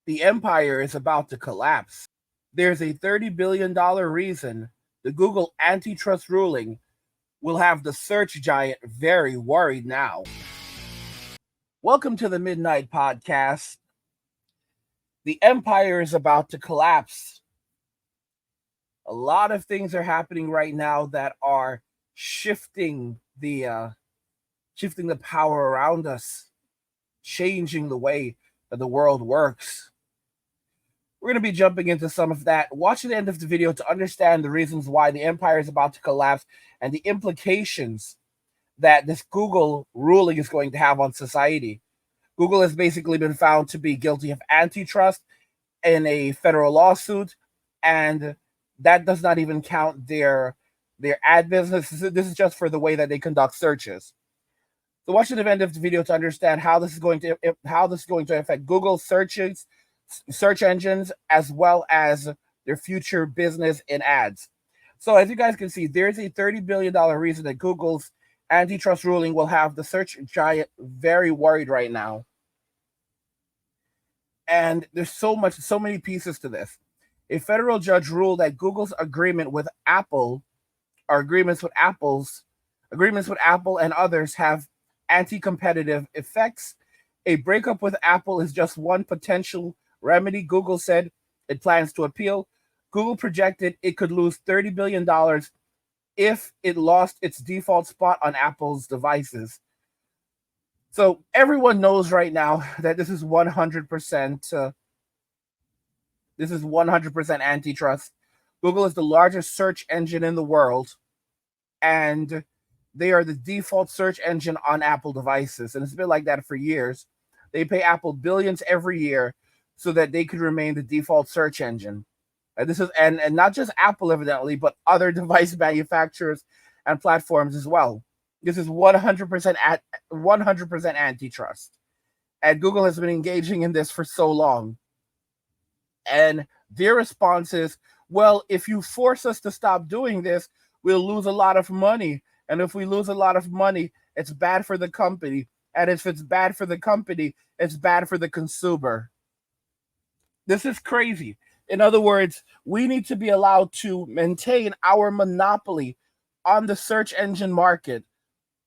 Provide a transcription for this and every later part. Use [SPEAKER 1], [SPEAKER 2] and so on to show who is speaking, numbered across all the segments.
[SPEAKER 1] The empire is about to collapse. There's a $30 billion reason the Google antitrust ruling will have the search giant very worried now. Welcome to the Midnight Podcast. The empire is about to collapse. A lot of things are happening right now that are shifting the power around us, changing the way that the world works. We're going to be jumping into some of that. Watch the end of the video to understand the reasons why the empire is about to collapse and the implications that this Google ruling is going to have on society. Google has basically been found to be guilty of antitrust in a federal lawsuit, and that does not even count their ad business. This is just for the way that they conduct searches. So watch the end of the video to understand how this is going to affect Google search engines, as well as their future business in ads. So as you guys can see, there's a $30 billion reason that Google's antitrust ruling will have the search giant very worried right now. And there's so many pieces to this. A federal judge ruled that Google's agreements with Apple and others have anti-competitive effects. A breakup with Apple is just one potential remedy. Google said it plans to appeal. Google projected it could lose $30 billion if it lost its default spot on Apple's devices. So everyone knows right now that this is 100% antitrust. Google is the largest search engine in the world, and they are the default search engine on Apple devices, and it's been like that for years. They pay Apple billions every year so that they could remain the default search engine. And not just Apple, evidently, but other device manufacturers and platforms as well. This is 100% antitrust, and Google has been engaging in this for so long. And their response is, well, if you force us to stop doing this, we'll lose a lot of money. And if we lose a lot of money, it's bad for the company. And if it's bad for the company, it's bad for the consumer. This is crazy. In other words, we need to be allowed to maintain our monopoly on the search engine market,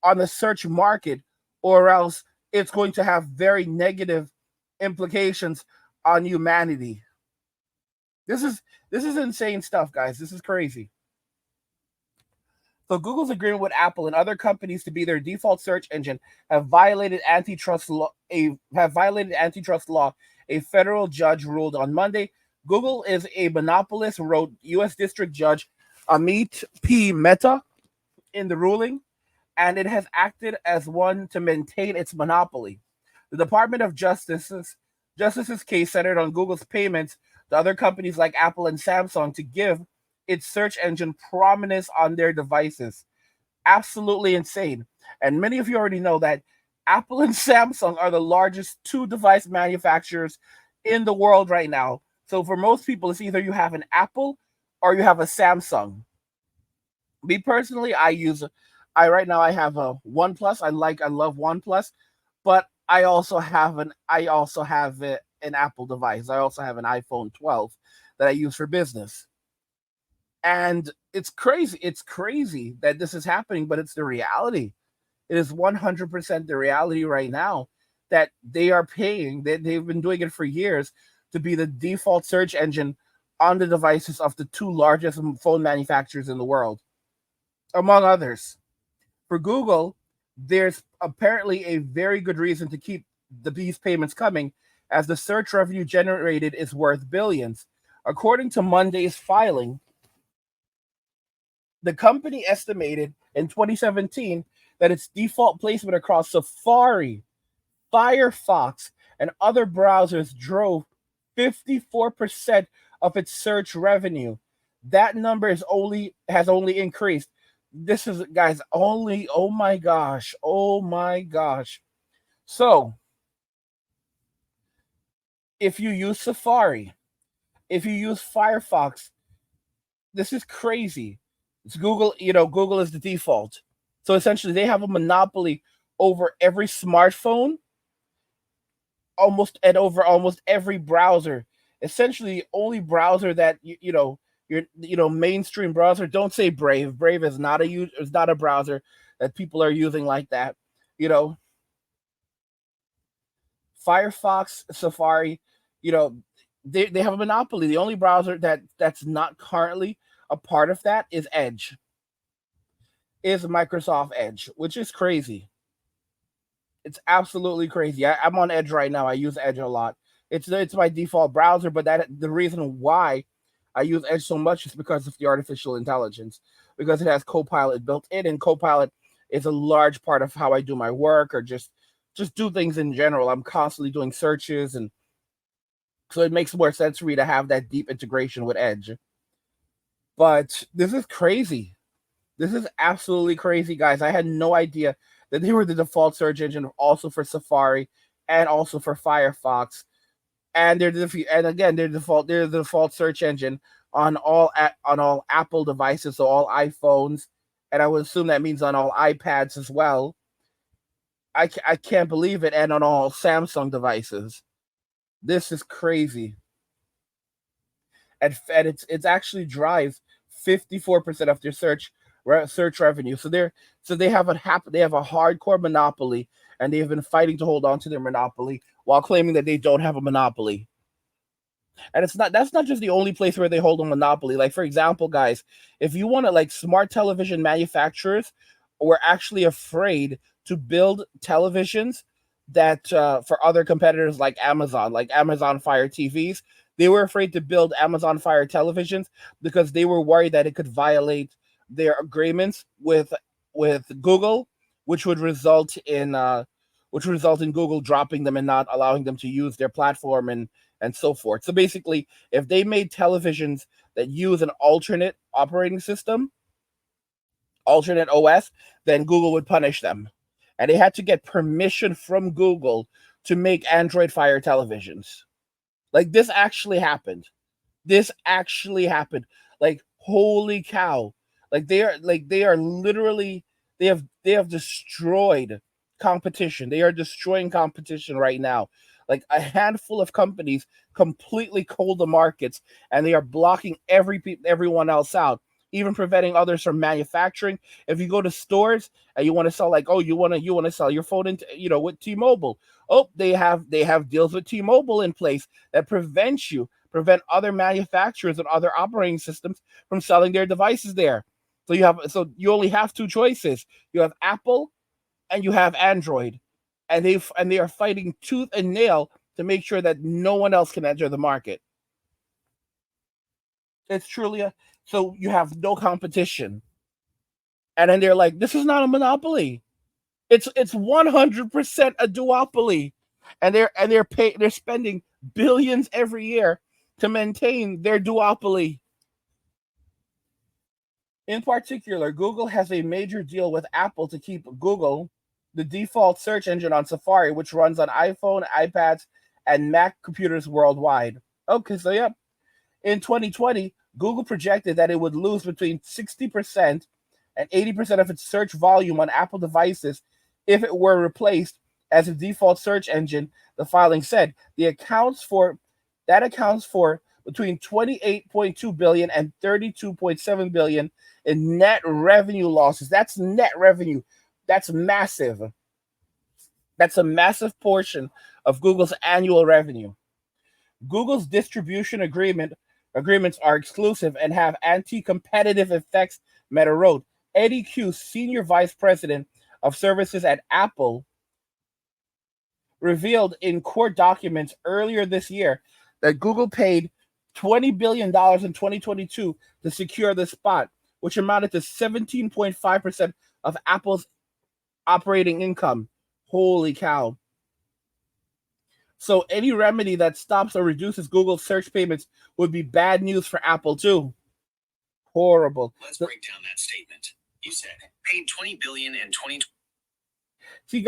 [SPEAKER 1] on the search market, or else it's going to have very negative implications on humanity. This is insane stuff, guys. This is crazy. So Google's agreement with Apple and other companies to be their default search engine have violated antitrust law. A federal judge ruled on Monday. Google is a monopolist, wrote U.S. District Judge Amit P. Mehta in the ruling, and it has acted as one to maintain its monopoly. The Department of Justice's case centered on Google's payments to other companies like Apple and Samsung to give its search engine prominence on their devices. Absolutely insane. And many of you already know that Apple and Samsung are the largest two device manufacturers in the world right now. So for most people, it's either you have an Apple or you have a Samsung. Me personally, I right now I have a OnePlus. I love OnePlus, but I also have an Apple device. I also have an iPhone 12 that I use for business. And it's crazy. It's crazy that this is happening, but it's the reality. It is 100% the reality right now that they are paying, that they've been doing it for years, to be the default search engine on the devices of the two largest phone manufacturers in the world, among others. For Google, there's apparently a very good reason to keep these payments coming, as the search revenue generated is worth billions. According to Monday's filing, the company estimated in 2017 that its default placement across Safari, Firefox, and other browsers drove 54% of its search revenue. That number has only increased. This is, guys, only, oh my gosh. So, if you use Safari, if you use Firefox, this is crazy. It's Google, Google is the default. So essentially they have a monopoly over every smartphone over almost every browser. Essentially, the only browser that your mainstream browser. Don't say Brave. Brave is not a browser that people are using like that. You know, Firefox, Safari, you know, they have a monopoly. The only browser that's not currently a part of that is Microsoft Edge, which is crazy. It's absolutely crazy. I'm on Edge right now. I use Edge a lot. It's my default browser, but that the reason why I use Edge so much is because of the artificial intelligence, because it has Copilot built in, and Copilot is a large part of how I do my work or just do things in general. I'm constantly doing searches, and so it makes more sense for me to have that deep integration with Edge. But this is crazy. This is absolutely crazy, guys. I had no idea that they were the default search engine also for Safari and also for Firefox. And they're the default search engine on all Apple devices, so all iPhones, and I would assume that means on all iPads as well. I can't believe it, and on all Samsung devices. This is crazy, and it's actually drives 54% of their search revenue. So they have a hardcore monopoly, and they have been fighting to hold on to their monopoly while claiming that they don't have a monopoly. And that's not just the only place where they hold a monopoly. Like, for example, guys, if you want to, like, smart television manufacturers were actually afraid to build televisions that for other competitors like Amazon Fire TVs. They were afraid to build Amazon Fire televisions because they were worried that it could violate their agreements with Google, which would result in Google dropping them and not allowing them to use their platform and so forth. So basically, if they made televisions that use an alternate operating system, alternate OS, then Google would punish them. And they had to get permission from Google to make Android Fire televisions. Like, this actually happened. This actually happened. Like, holy cow. They are literally they have destroyed competition. They are destroying competition right now. Like, a handful of companies completely cold the markets, and they are blocking everyone else out, even preventing others from manufacturing. If you go to stores and you want to sell, like, oh, you want to sell your phone into, with T-Mobile. Oh, they have deals with T-Mobile in place that prevent other manufacturers and other operating systems from selling their devices there. So you only have two choices. You have Apple and you have Android, and they are fighting tooth and nail to make sure that no one else can enter the market. It's truly so you have no competition, and then they're like, "This is not a monopoly. It's 100% a duopoly," and they're spending billions every year to maintain their duopoly. In particular, Google has a major deal with Apple to keep Google the default search engine on Safari, which runs on iPhone, iPads, and Mac computers worldwide. Okay, so yeah, in 2020, Google projected that it would lose between 60% and 80% of its search volume on Apple devices if it were replaced as a default search engine. The filing said that accounts for between 28.2 billion and 32.7 billion in net revenue losses. That's net revenue. That's massive. That's a massive portion of Google's annual revenue. Google's distribution agreements are exclusive and have anti-competitive effects, Meta wrote. Eddie Q, senior vice president of services at Apple, revealed in court documents earlier this year that Google paid $20 billion in 2022 to secure the spot, which amounted to 17.5% of Apple's operating income. Holy cow. So any remedy that stops or reduces Google's search payments would be bad news for Apple too. Horrible.
[SPEAKER 2] Let's break down that statement. You said paid $20 billion in 2020.
[SPEAKER 1] See,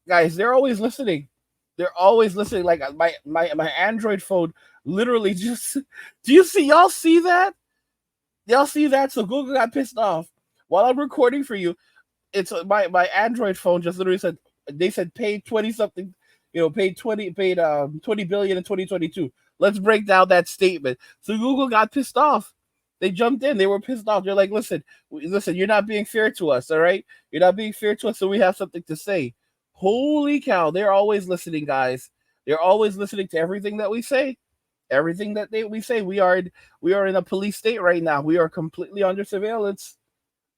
[SPEAKER 1] guys, they're always listening. They're always listening. Like, my Android phone literally just. Do y'all see that? Y'all see that? So Google got pissed off while I'm recording for you. It's my Android phone just literally said, they said pay 20 something. paid 20 billion in 2022. Let's break down that statement. So Google got pissed off. They jumped in. They were pissed off. They're like, listen, you're not being fair to us, all right? You're not being fair to us, so we have something to say. Holy cow, they're always listening, guys. They're always listening to everything that we say. Everything that we say. We are in a police state right now. We are completely under surveillance.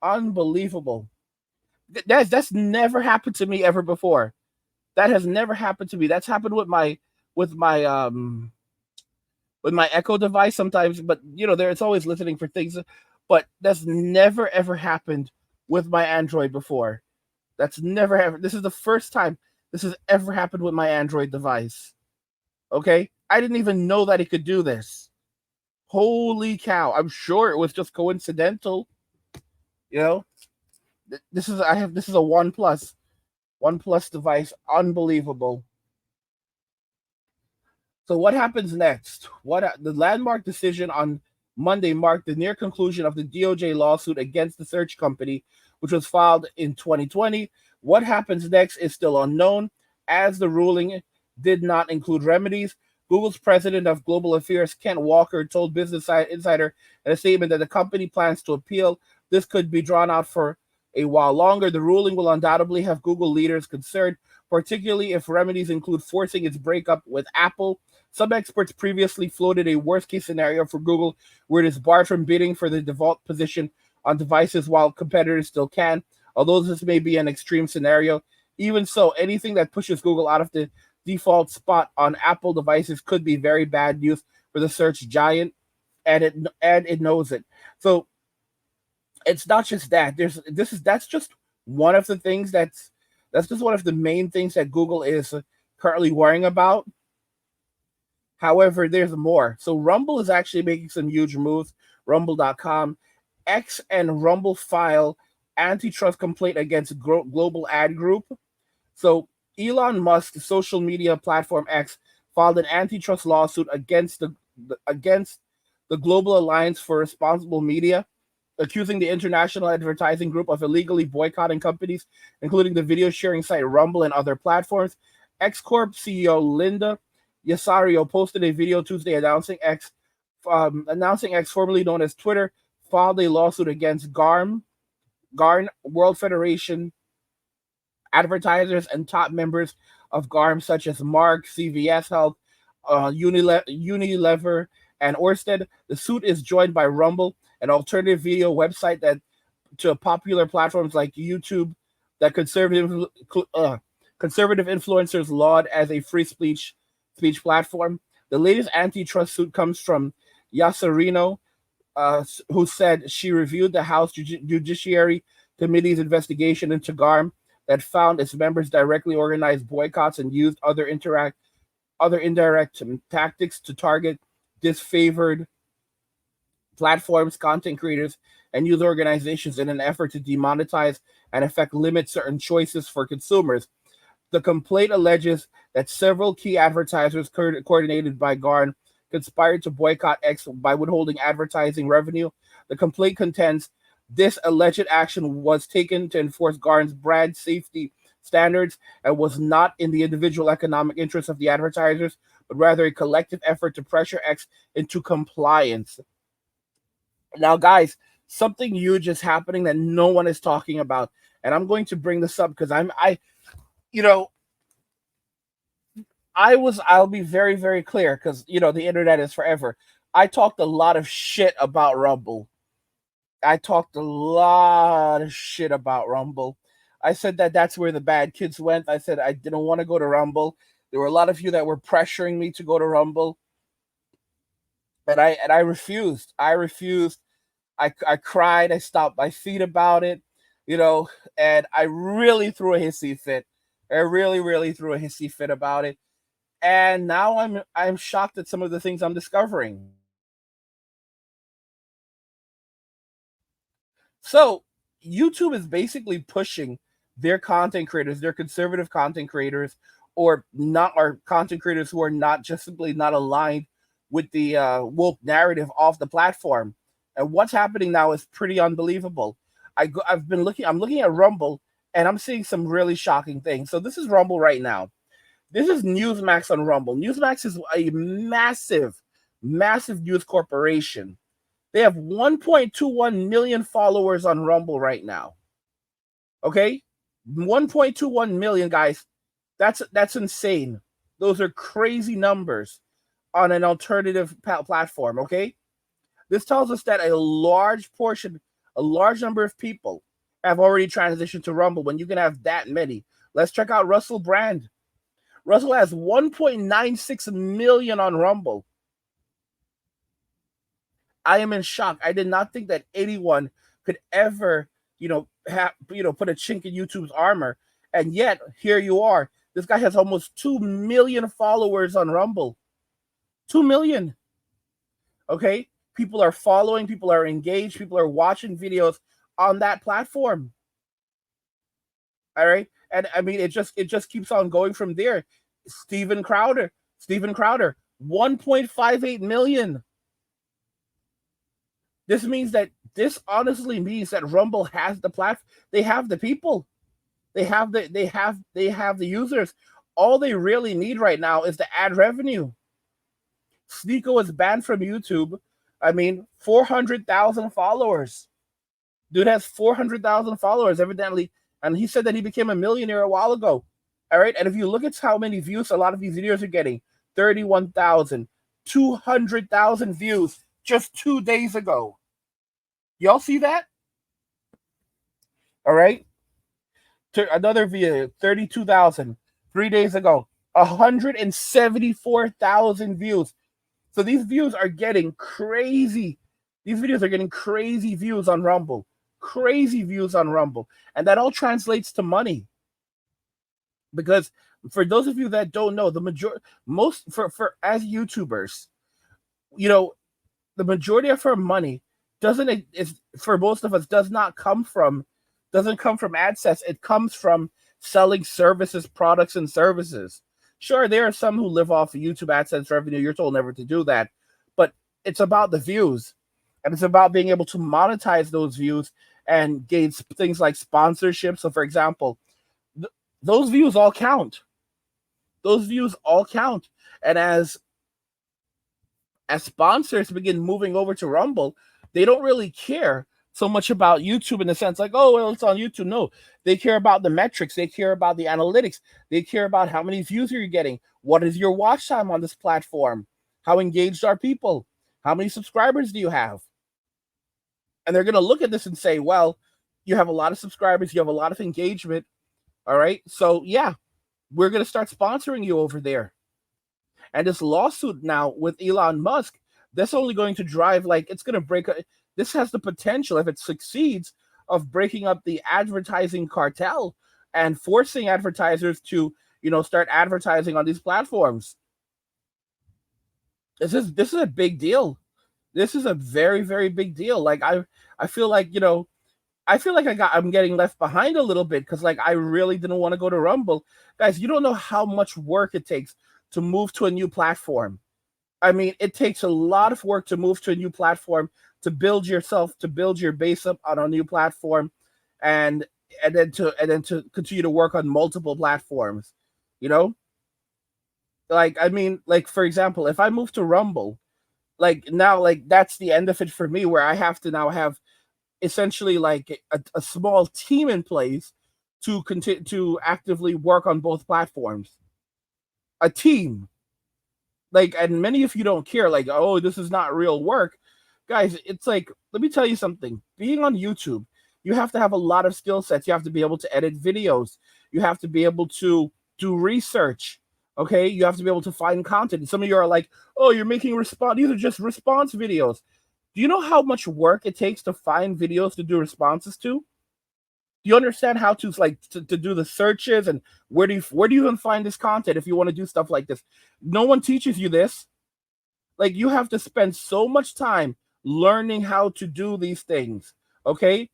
[SPEAKER 1] Unbelievable. That's never happened to me ever before. That has never happened to me. That's happened with my with my Echo device sometimes, but there it's always listening for things. But that's never ever happened with my Android before. That's never happened. This is the first time this has ever happened with my Android device. Okay? I didn't even know that it could do this. Holy cow. I'm sure it was just coincidental. You know? This is a OnePlus device. Unbelievable. So what happens next? The landmark decision on Monday marked the near conclusion of the DOJ lawsuit against the search company, which was filed in 2020. What happens next is still unknown, as the ruling did not include remedies. Google's president of global affairs, Kent Walker, told Business Insider in a statement that the company plans to appeal. This could be drawn out for a while longer. The ruling will undoubtedly have Google leaders concerned, particularly if remedies include forcing its breakup with Apple. Some experts previously floated a worst-case scenario for Google, where it is barred from bidding for the default position on devices while competitors still can. Although this may be an extreme scenario, even so, anything that pushes Google out of the default spot on Apple devices could be very bad news for the search giant, and it knows it. So it's not just that. That's just one of the things that's just one of the main things that Google is currently worrying about. However, there's more. So Rumble is actually making some huge moves. Rumble.com. X and Rumble file antitrust complaint against Global Ad Group. So Elon Musk's social media platform X filed an antitrust lawsuit against the Global Alliance for Responsible Media, accusing the international advertising group of illegally boycotting companies, including the video sharing site Rumble and other platforms. X Corp CEO Linda Yasario posted a video Tuesday announcing X, formerly known as Twitter, filed a lawsuit against GARM, World Federation advertisers and top members of GARM, such as Mark, CVS Health, Unilever, and Orsted. The suit is joined by Rumble, an alternative video website that to popular platforms like YouTube, that conservative influencers laud as a free speech platform. The latest antitrust suit comes from Yasarino, who said she reviewed the House Judiciary Committee's investigation into GARM that found its members directly organized boycotts and used other indirect tactics to target disfavored platforms, content creators, and user organizations in an effort to demonetize and limit certain choices for consumers. The complaint alleges that several key advertisers coordinated by GARM conspired to boycott X by withholding advertising revenue. The complaint contends this alleged action was taken to enforce GARM's brand safety standards and was not in the individual economic interests of the advertisers, but rather a collective effort to pressure X into compliance. Now, guys, something huge is happening that no one is talking about, and I'm going to bring this up because you know, I'll be very, very clear because, the internet is forever. I talked a lot of shit about Rumble. I talked a lot of shit about Rumble. I said that that's where the bad kids went. I said I didn't want to go to Rumble. There were a lot of you that were pressuring me to go to Rumble. And I refused. I refused. I cried. I stomped my feet about it, and I really threw a hissy fit. I really, really threw a hissy fit about it. And now I'm shocked at some of the things I'm discovering. So YouTube is basically pushing their content creators, their conservative content creators, or content creators who are not just simply not aligned with the woke narrative off the platform. And what's happening now is pretty unbelievable. I'm looking at Rumble, and I'm seeing some really shocking things. So this is Rumble right now. This is Newsmax on Rumble. Newsmax is a massive, massive news corporation. They have 1.21 million followers on Rumble right now. Okay? 1.21 million, guys. That's insane. Those are crazy numbers on an alternative platform, okay? This tells us that a large number of people have already transitioned to Rumble when you can have that many. Let's check out Russell Brand. Russell has 1.96 million on Rumble. I am in shock. I did not think that anyone could ever, put a chink in YouTube's armor. And yet, here you are. This guy has almost 2 million followers on Rumble. 2 million. Okay? People are following, people are engaged, people are watching videos on that platform. All right? And I mean, it just keeps on going from there. Steven Crowder, 1.58 million. This honestly means that Rumble has the platform. They have the people. They have the users. All they really need right now is the ad revenue. Sneeko is banned from YouTube. I mean, 400,000 followers. Dude has 400,000 followers, evidently, and he said that he became a millionaire a while ago. All right, and if you look at how many views a lot of these videos are getting, 31,000, 200,000 views just 2 days ago. Y'all see that? All right. Another video, 32,000, 3 days ago, 174,000 views. So these views are getting crazy. These videos are getting crazy views on Rumble. Crazy views on Rumble. And that all translates to money. Because for those of you that don't know, for as YouTubers, the majority of our money for most of us doesn't come from AdSense. It comes from selling services, products, and services. Sure, there are some who live off of YouTube AdSense revenue. You're told never to do that. But it's about the views. And it's about being able to monetize those views and gain things like sponsorship. So, for example, those views all count. Those views all count. And as sponsors begin moving over to Rumble, they don't really care so much about YouTube in the sense like, oh, well, it's on YouTube. No, they care about the metrics. They care about the analytics. They care about how many views are you getting? What is your watch time on this platform? How engaged are people? How many subscribers do you have? And they're going to look at this and say, well, you have a lot of subscribers. You have a lot of engagement. All right. So, yeah, we're going to start sponsoring you over there. And this lawsuit now with Elon Musk, that's only going to drive, it's going to break. This has the potential, if it succeeds, of breaking up the advertising cartel and forcing advertisers to, start advertising on these platforms. This is a big deal. This is a very, very big deal. I feel like, I'm getting left behind a little bit because I really didn't want to go to Rumble. Guys, you don't know how much work it takes to move to a new platform. I mean, it takes a lot of work to move to a new platform, to build your base up on a new platform, and then to continue to work on multiple platforms. For example, if I move to Rumble, that's the end of it for me, where I have to now have essentially a small team in place to continue to actively work on both platforms. A team. And many of you don't care, oh, this is not real work. Guys, it's let me tell you something. Being on YouTube, you have to have a lot of skill sets. You have to be able to edit videos. You have to be able to do research. Okay? You have to be able to find content. Some of you are like, oh, you're making these are just response videos. Do you know how much work it takes to find videos to do responses to? Do you understand how to to do the searches, and where do you even find this content if you want to do stuff like this? No one teaches you this. You have to spend so much time learning how to do these things. Okay?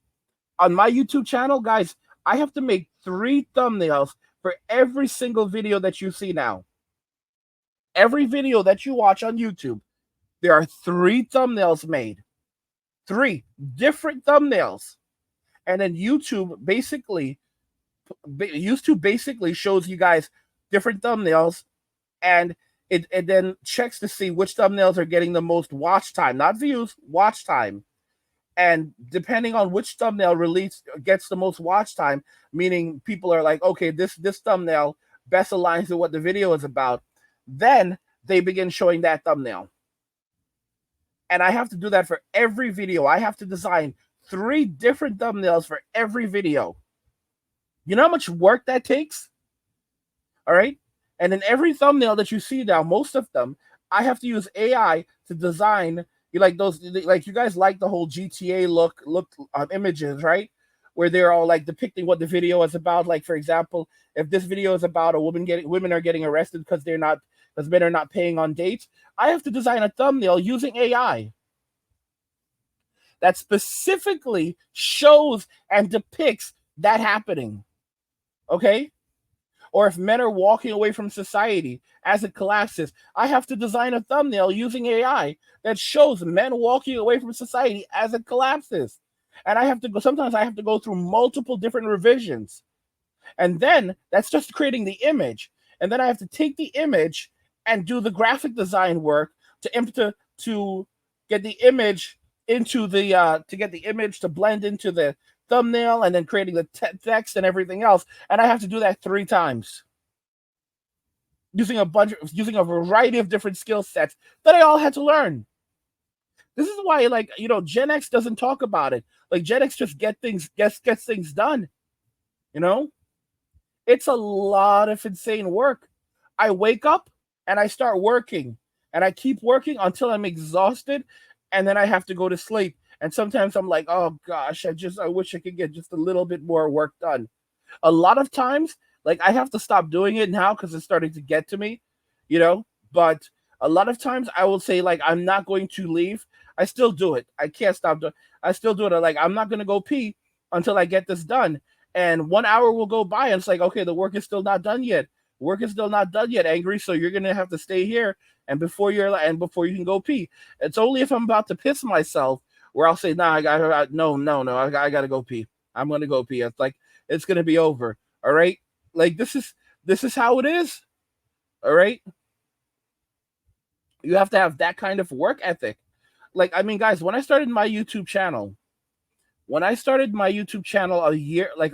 [SPEAKER 1] On my YouTube channel, guys, I have to make 3 thumbnails for every single video that you see now. Every video that you watch on YouTube, there are 3 thumbnails made. 3 different thumbnails. And then YouTube basically shows you guys different thumbnails, and it then checks to see which thumbnails are getting the most watch time, not views, watch time. And depending on which thumbnail gets the most watch time, meaning people are like, okay, this thumbnail best aligns with what the video is about, then they begin showing that thumbnail. And I have to do that for every video. I have to design 3 different thumbnails for every video. You know how much work that takes? All right. And in every thumbnail that you see now, most of them, I have to use AI to design. You like those, like you guys like the whole GTA look images, right? Where they're all like depicting what the video is about. Like, for example, if this video is about women are getting arrested because men are not paying on dates, I have to design a thumbnail using AI that specifically shows and depicts that happening. Okay? Or if men are walking away from society as it collapses, I have to design a thumbnail using AI that shows men walking away from society as it collapses. And sometimes I have to go through multiple different revisions. And then that's just creating the image. And then I have to take the image and do the graphic design work to get the image into to blend into the thumbnail, and then creating the text and everything else. And I have to do that 3 times using a variety of different skill sets that I all had to learn. This is why, like, Gen X doesn't talk about it. Like, Gen X just gets things done. It's a lot of insane work. I wake up and I start working, and I keep working until I'm exhausted, and then I have to go to sleep. And sometimes I'm like, oh gosh, I wish I could get just a little bit more work done. A lot of times, like, I have to stop doing it now because it's starting to get to me, but a lot of times I will say, like, I'm not going to leave. I still do it. I can't stop doing. I still do it. Like, I'm not going to go pee until I get this done. And 1 hour will go by, and it's like, okay, the work is still not done yet. Work is still not done yet, Angry. So you're gonna have to stay here, and before you can go pee. It's only if I'm about to piss myself where I'll say, nah, I gotta go pee. I'm gonna go pee. It's like, it's gonna be over. All right. Like, this is how it is. All right. You have to have that kind of work ethic. Like, I mean, guys, when I started my YouTube channel a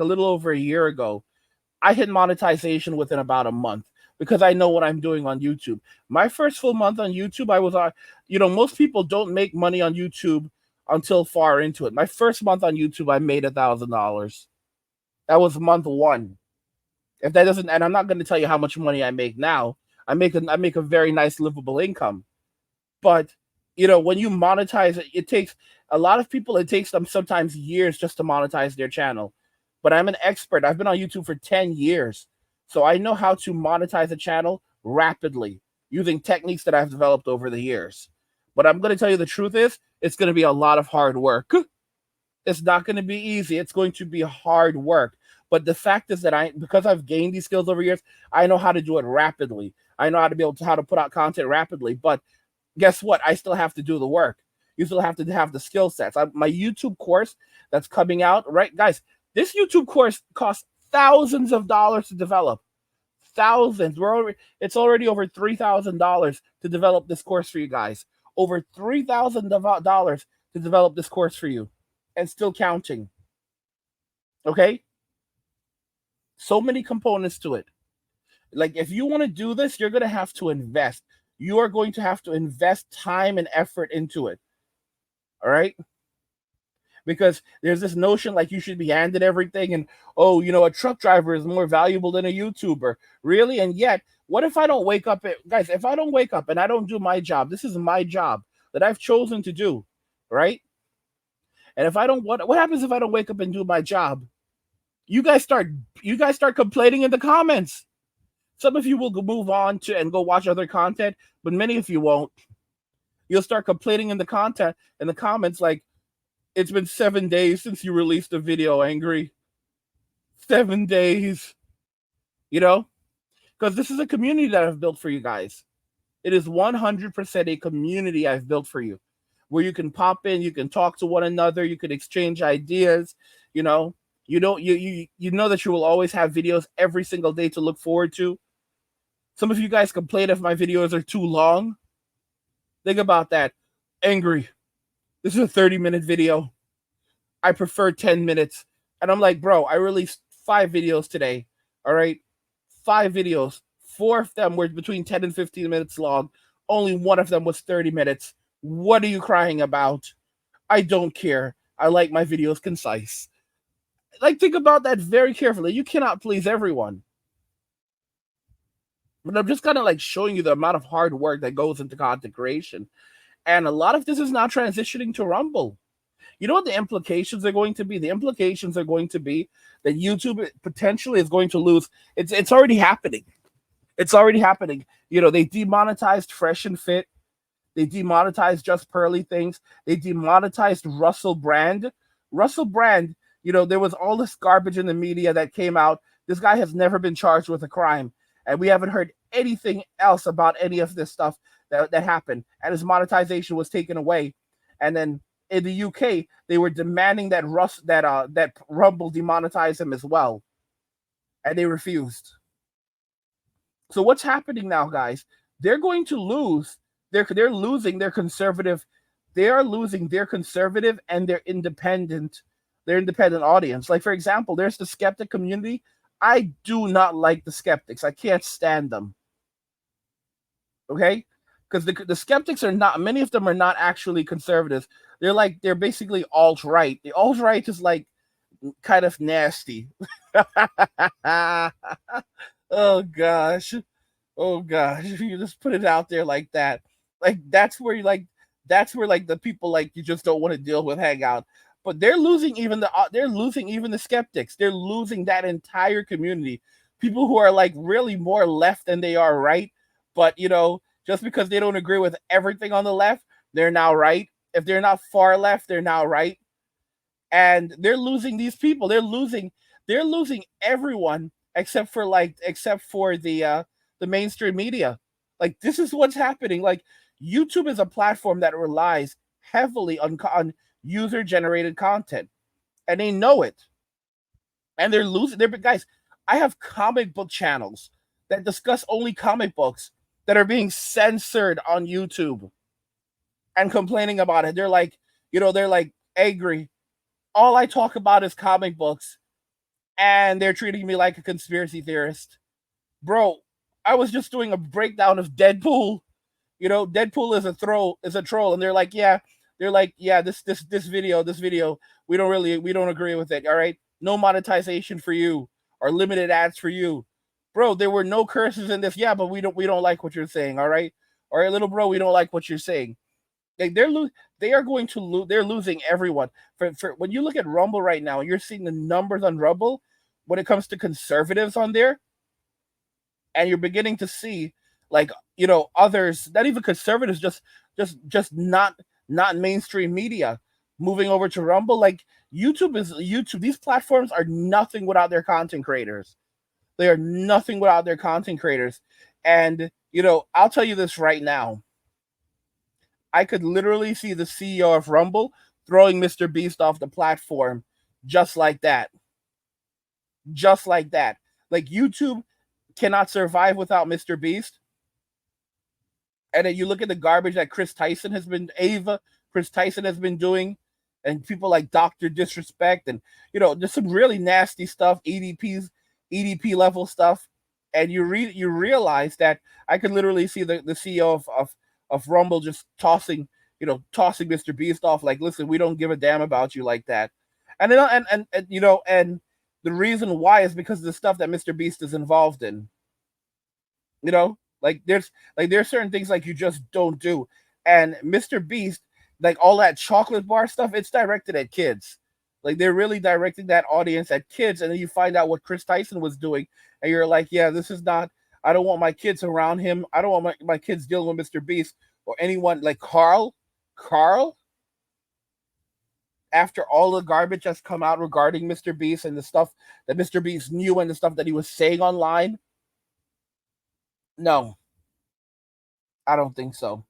[SPEAKER 1] little over a year ago, I hit monetization within about a month because I know what I'm doing on YouTube. My first full month on YouTube, I was on, most people don't make money on YouTube until far into it. My first month on YouTube, I made $1,000. That was month 1. If that doesn't, and I'm not going to tell you how much money I make now. I make a very nice livable income. But, when you monetize it takes a lot of people, it takes them sometimes years just to monetize their channel. But I'm an expert. I've been on YouTube for 10 years. So I know how to monetize a channel rapidly using techniques that I've developed over the years. But I'm going to tell you, the truth is, it's going to be a lot of hard work. It's not going to be easy. It's going to be hard work. But the fact is that because I've gained these skills over years, I know how to do it rapidly. I know how to put out content rapidly. But guess what? I still have to do the work. You still have to have the skill sets. My YouTube course that's coming out, right, guys? This YouTube course costs thousands of dollars to develop. Thousands. It's already over $3,000 to develop this course for you guys. Over $3,000 to develop this course for you, and still counting. Okay? So many components to it. Like, if you want to do this, you're going to have to invest. You are going to have to invest time and effort into it. All right? Because there's this notion like you should be handed everything, and a truck driver is more valuable than a YouTuber. Really? And yet, what if I don't wake up guys, if I don't wake up and I don't do my job, this is my job that I've chosen to do, right? And if I don't, what happens if I don't wake up and do my job? You guys start complaining in the comments. Some of you will move on to and go watch other content, but many of you won't. You'll start complaining in the comments like, it's been 7 days since you released a video, Angry. 7 days. Because this is a community that I've built for you guys. It is 100% a community I've built for you, where you can pop in, you can talk to one another, you can exchange ideas. You know that you will always have videos every single day to look forward to. Some of you guys complain if my videos are too long. Think about that. Angry. This is a 30-minute video. I prefer 10 minutes. And I'm like, bro, I released 5 videos today. All right. 5 videos. 4 of them were between 10 and 15 minutes long. Only one of them was 30 minutes. What are you crying about? I don't care. I like my videos concise. Like, think about that very carefully. You cannot please everyone. But I'm just kind of like showing you the amount of hard work that goes into content creation. And a lot of this is now transitioning to Rumble. You know what the implications are going to be? The implications are going to be that YouTube potentially is going to lose. It's already happening. It's already happening. They demonetized Fresh and Fit. They demonetized Just Pearly Things. They demonetized Russell Brand. Russell Brand, there was all this garbage in the media that came out. This guy has never been charged with a crime. And we haven't heard anything else about any of this stuff that happened. And his monetization was taken away. And then in the UK, they were demanding that Rumble demonetize him as well. And they refused. So what's happening now, guys? They're going to lose. They're losing their conservative. They are losing their conservative and their independent audience. Like, for example, there's the skeptic community. I do not like the skeptics. I can't stand them. Okay? Because the skeptics are not, many of them are not actually conservatives. They're basically alt-right. The alt-right is like kind of nasty. Oh gosh. Oh gosh. You just put it out there like that. Like that's where the people like you just don't want to deal with hang out. But they're losing even the skeptics. They're losing that entire community. People who are like really more left than they are right. But just because they don't agree with everything on the left, they're now right. If they're not far left, they're now right. And they're losing these people. They're losing everyone except for the mainstream media. Like, this is what's happening. Like, YouTube is a platform that relies heavily on user generated content, and they know it. And they're losing their guys. I have comic book channels that discuss only comic books that are being censored on YouTube and complaining about it. They're like, they're like angry. All I talk about is comic books, and they're treating me like a conspiracy theorist. Bro, I was just doing a breakdown of Deadpool. Deadpool is a troll, and they're like, yeah, this video, we don't agree with it. All right, no monetization for you or limited ads for you, bro. There were no curses in this. Yeah, but we don't like what you're saying. All right, little bro, we don't like what you're saying. Like, they are going to lose. They're losing everyone. For when you look at Rumble right now, you're seeing the numbers on Rumble when it comes to conservatives on there, and you're beginning to see like others, not even conservatives, just not mainstream media moving over to Rumble. Like, YouTube. These platforms are nothing without their content creators. They are nothing without their content creators. And I'll tell you this right now. I could literally see the CEO of Rumble throwing Mr. Beast off the platform just like that. Just like that. Like, YouTube cannot survive without Mr. Beast. And then you look at the garbage that Chris Tyson has been doing, and people like Dr. Disrespect, and just some really nasty stuff, EDP level stuff. And you realize that I could literally see the CEO of Rumble just tossing Mr. Beast off, like, listen, we don't give a damn about you like that. And then and the reason why is because of the stuff that Mr. Beast is involved in. Like, there's certain things like you just don't do. And Mr. Beast, like all that chocolate bar stuff, it's directed at kids. Like, they're really directing that audience at kids. And then you find out what Chris Tyson was doing, and you're like, yeah, this is not. I don't want my kids around him. I don't want my kids dealing with Mr. Beast or anyone like Carl. After all the garbage that's come out regarding Mr. Beast and the stuff that Mr. Beast knew and the stuff that he was saying online, no, I don't think so.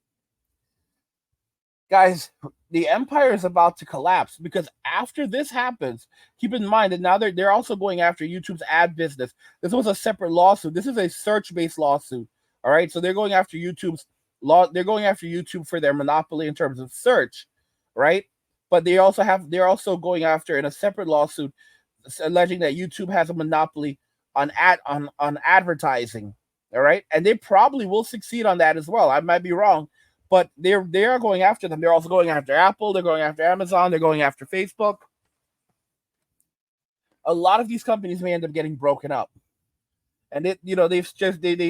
[SPEAKER 1] Guys, the empire is about to collapse because after this happens, keep in mind that now they're also going after YouTube's ad business. This was a separate lawsuit. This is a search-based lawsuit. All right, so they're going after YouTube's law. They're going after YouTube for their monopoly in terms of search, right? But they're also going after in a separate lawsuit alleging that YouTube has a monopoly on advertising. All right, and they probably will succeed on that as well. I might be wrong, but they are going after them. They're also going after Apple. They're going after Amazon. They're going after Facebook. A lot of these companies may end up getting broken up, and they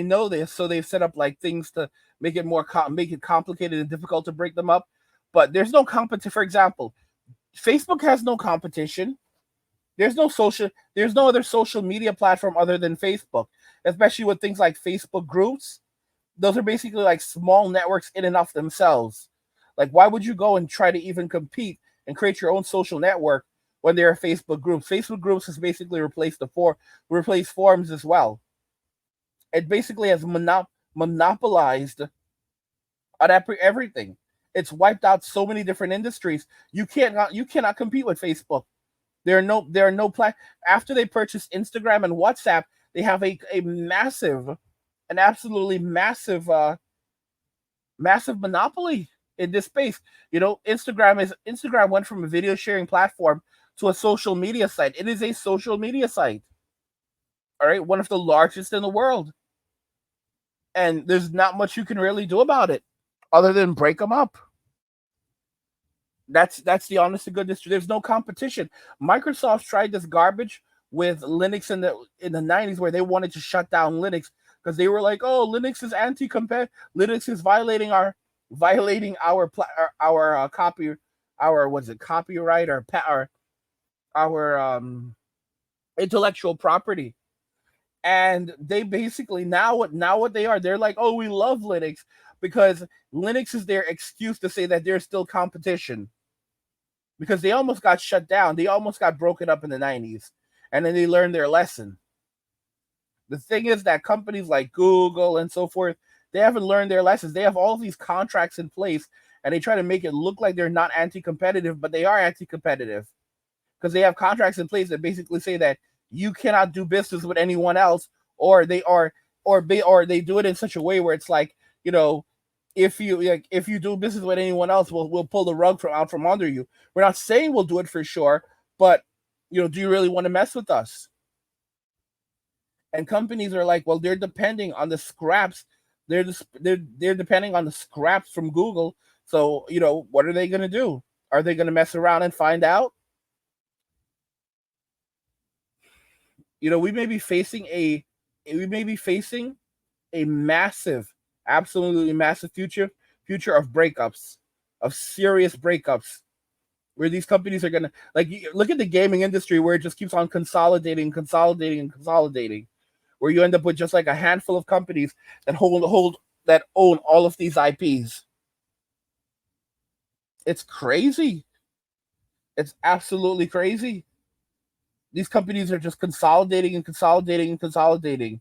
[SPEAKER 1] know this, so they've set up like things to make it make it complicated and difficult to break them up. But there's no competition. For example, Facebook has no competition. There's no other social media platform other than Facebook, especially with things like Facebook groups. Those are basically like small networks in and of themselves. Like, why would you go and try to even compete and create your own social network when there are Facebook groups? Facebook groups has basically replaced forums as well. It basically has monopolized on everything. It's wiped out so many different industries. You cannot compete with Facebook. There are no after they purchased Instagram and WhatsApp, they have a massive, an absolutely massive monopoly in this space. Instagram went from a video sharing platform to a social media site. It is a social media site. All right, one of the largest in the world. And there's not much you can really do about it other than break them up. That's the honest to goodness. There's no competition. Microsoft tried this garbage with Linux in the 90s where they wanted to shut down Linux because they were like, "Oh, Linux is anti-competitive. Linux is violating our copy our was it copyright or our intellectual property." And they basically now what they are, they're like, "Oh, we love Linux because Linux is their excuse to say that there's still competition." Because they almost got shut down. They almost got broken up in the 90s. And then they learned their lesson. The thing is that companies like Google and so forth, they haven't learned their lessons. They have all these contracts in place and they try to make it look like they're not anti-competitive, but they are anti-competitive because they have contracts in place that basically say that you cannot do business with anyone else, or they do it in such a way where it's like, if you do business with anyone else, we'll pull the rug out from under you. We're not saying we'll do it for sure, but do you really want to mess with us? And companies are like, well, they're depending on the scraps. They're depending on the scraps from Google. So what are they going to do? Are they going to mess around and find out? We may be facing a massive, absolutely massive future of breakups, of serious breakups, where these companies are gonna, like, look at the gaming industry where it just keeps on consolidating, where you end up with just like a handful of companies that that own all of these IPs. It's crazy. It's absolutely crazy. These companies are just consolidating and consolidating and consolidating.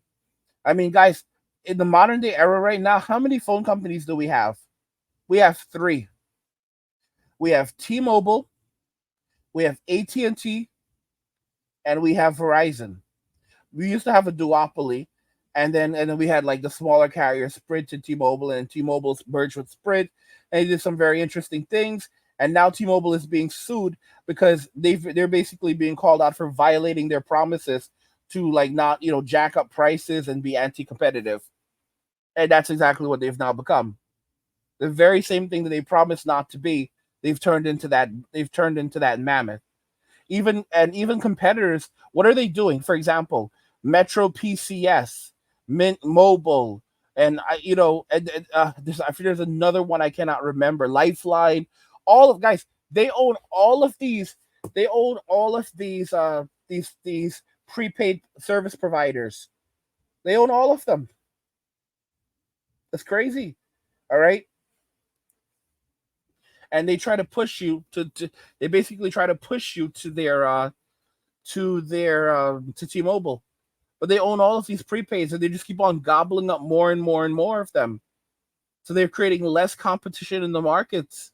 [SPEAKER 1] I mean, guys, in the modern day era right now, how many phone companies do we have? We have 3. We have T-Mobile, we have AT&T, and we have Verizon. We used to have a duopoly, and then we had like the smaller carriers, Sprint and T-Mobile, and T-Mobile's merged with Sprint, and they did some very interesting things. And now T-Mobile is being sued because they're basically being called out for violating their promises to, like, not jack up prices and be anti-competitive. And that's exactly what they've now become. The very same thing that they promised not to be, they've turned into that mammoth. Even competitors, what are they doing? For example, Metro PCS, Mint Mobile, and there's another one I cannot remember. Lifeline, all of guys, they own all of these. They own all of these prepaid service providers. They own all of them. That's crazy. All right. And they try to push you they basically try to push you to T-Mobile, but they own all of these prepaids and they just keep on gobbling up more and more and more of them. So they're creating less competition in the markets.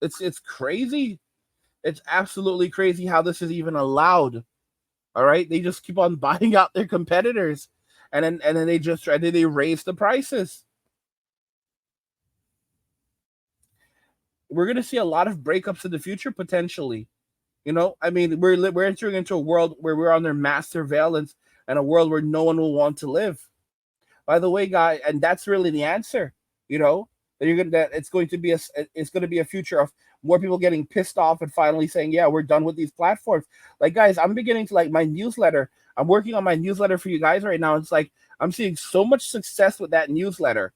[SPEAKER 1] It's crazy. It's absolutely crazy how this is even allowed. All right, they just keep on buying out their competitors, and then they just try to they raise the prices. We're gonna see a lot of breakups in the future potentially. I mean, we're entering into a world where we're under mass surveillance and a world where no one will want to live. By the way, guy, and that's really the answer. You know that it's going to be a future of more people getting pissed off and finally saying, "Yeah, we're done with these platforms." Like, guys, I'm beginning to like my newsletter. I'm working on my newsletter for you guys right now. It's like I'm seeing so much success with that newsletter,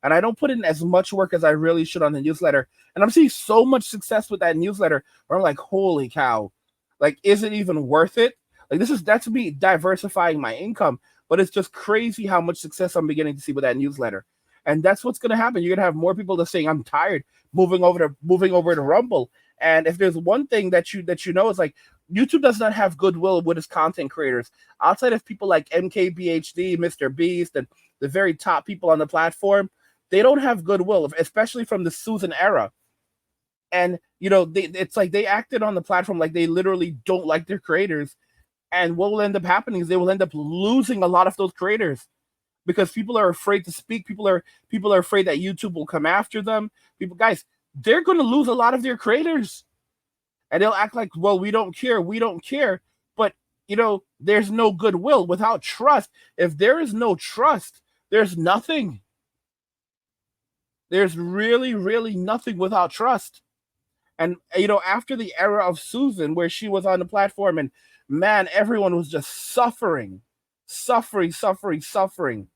[SPEAKER 1] and I don't put in as much work as I really should on the newsletter. And I'm seeing so much success with that newsletter where I'm like, holy cow, like, is it even worth it? Like, that's me diversifying my income, but it's just crazy how much success I'm beginning to see with that newsletter. And that's what's going to happen. You're going to have more people that saying, I'm tired, moving over to Rumble. And if there's one thing that you know is like YouTube does not have goodwill with its content creators outside of people like MKBHD, Mr. Beast, and the very top people on the platform. They don't have goodwill, especially from the Susan era. And it's like they acted on the platform like they literally don't like their creators. And what will end up happening is they will end up losing a lot of those creators because people are afraid to speak. People are afraid that YouTube will come after them. Guys, they're going to lose a lot of their creators, and they'll act like, well, we don't care. But there's no goodwill without trust. If there is no trust, there's nothing. There's really, really nothing without trust. And after the era of Susan, where she was on the platform, and man, everyone was just suffering, suffering, suffering, suffering.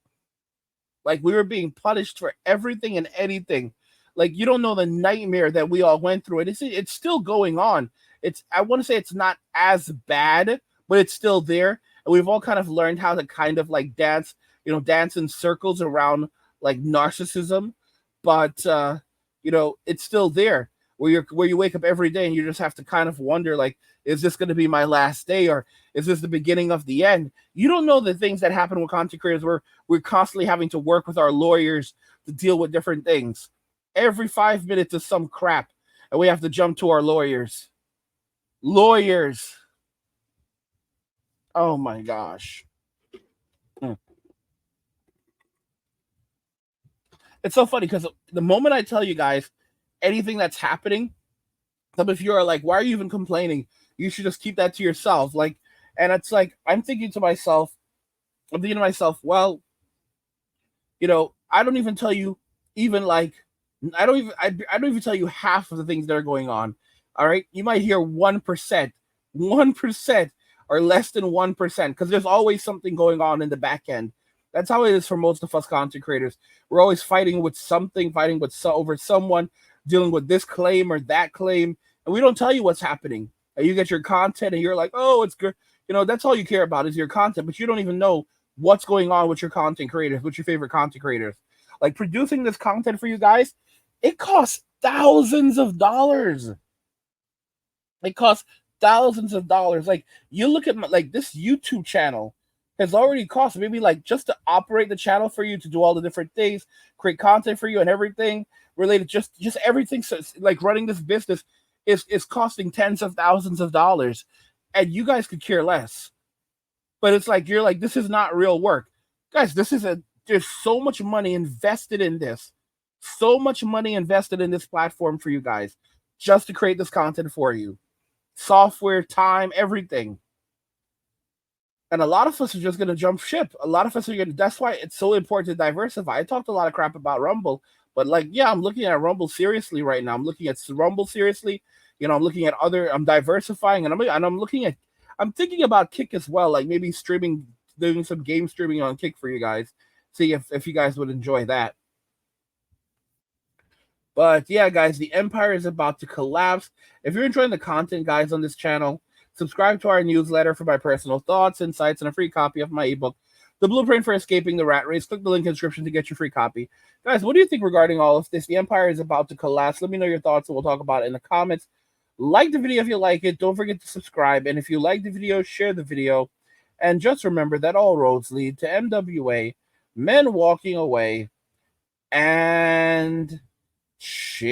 [SPEAKER 1] Like we were being punished for everything and anything. Like you don't know the nightmare that we all went through, and it's still going on. I want to say it's not as bad, but it's still there, and we've all kind of learned how to kind of like dance in circles around like narcissism, but it's still there where you wake up every day and you just have to kind of wonder like, is this going to be my last day, or is this the beginning of the end? You don't know the things that happen with content creators where we're constantly having to work with our lawyers to deal with different things. Every 5 minutes is some crap, and we have to jump to our lawyers. Lawyers. Oh my gosh. It's so funny because the moment I tell you guys anything that's happening, some of you are like, why are you even complaining? You should just keep that to yourself. Like, and it's like, I'm thinking to myself, well, I don't even tell you even like, I don't even tell you half of the things that are going on. All right. You might hear 1%, 1% or less than 1%, because there's always something going on in the back end. That's how it is for most of us content creators. We're always fighting with something, over someone, dealing with this claim or that claim, and we don't tell you what's happening. And you get your content, and you're like, "Oh, it's good." That's all you care about is your content, but you don't even know what's going on with your content creators, with your favorite content creators. Like producing this content for you guys, it costs thousands of dollars. It costs thousands of dollars. Like you look at like this YouTube channel has already cost maybe like just to operate the channel for you, to do all the different things, create content for you and everything related, just everything. So like running this business is costing tens of thousands of dollars, and you guys could care less. But it's like you're like, this is not real work, guys. There's so much money invested in this, so much money invested in this platform for you guys, just to create this content for you. Software, time, everything. And a lot of us are just going to jump ship. A lot of us are going to, that's why it's so important to diversify. I talked a lot of crap about Rumble, but like, yeah, I'm looking at Rumble seriously right now. I'm looking at Rumble seriously. I'm looking at I'm diversifying, and I'm thinking about Kick as well. Like maybe doing some game streaming on Kick for you guys. See if you guys would enjoy that. But yeah, guys, the empire is about to collapse. If you're enjoying the content, guys, on this channel, subscribe to our newsletter for my personal thoughts, insights, and a free copy of my ebook, The Blueprint for Escaping the Rat Race. Click the link in the description to get your free copy. Guys, what do you think regarding all of this? The empire is about to collapse. Let me know your thoughts, and we'll talk about it in the comments. Like the video if you like it. Don't forget to subscribe. And if you like the video, share the video. And just remember that all roads lead to MWA, men walking away, and Shit.